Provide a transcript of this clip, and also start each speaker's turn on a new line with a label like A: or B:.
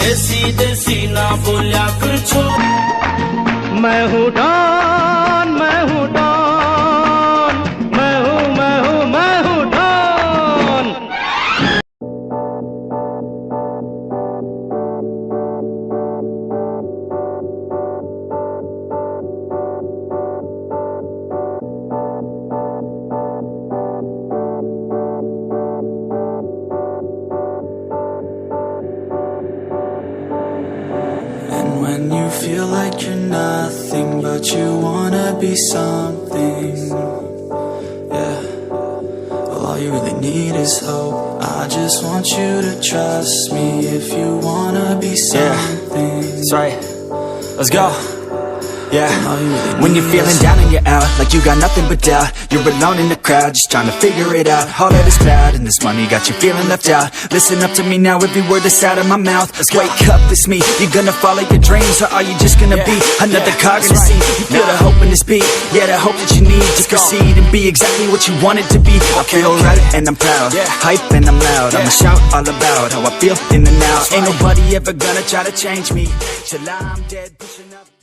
A: देसी देसी ना बोलिया कर छोड़।
B: मैं हूँ डॉन, मैं हूँ डॉन, मैं हूँ मैं हूँ मैं हूँ don.
C: When you feel like you're nothing, but you wanna be something, yeah, well, all you really need is hope. I just want you to trust me if you wanna be something.
D: Yeah, that's right. Let's go. Yeah, when you're feeling down and you're out, like you got nothing but doubt, you're alone in the crowd, just trying to figure it out. All of this cloud and this money got you feeling left out. Listen up to me now, every word that's out of my mouth. Wake up, it's me. You're gonna follow your dreams, or are you just gonna be another cog in the scene? You feel the hope in this beat, yeah, the hope that you need to proceed and be exactly what you want it to be. I feel right and I'm proud, hype and I'm loud. I'ma shout all about how I feel in the now. Ain't nobody ever gonna try to change me till I'm dead, pushing up.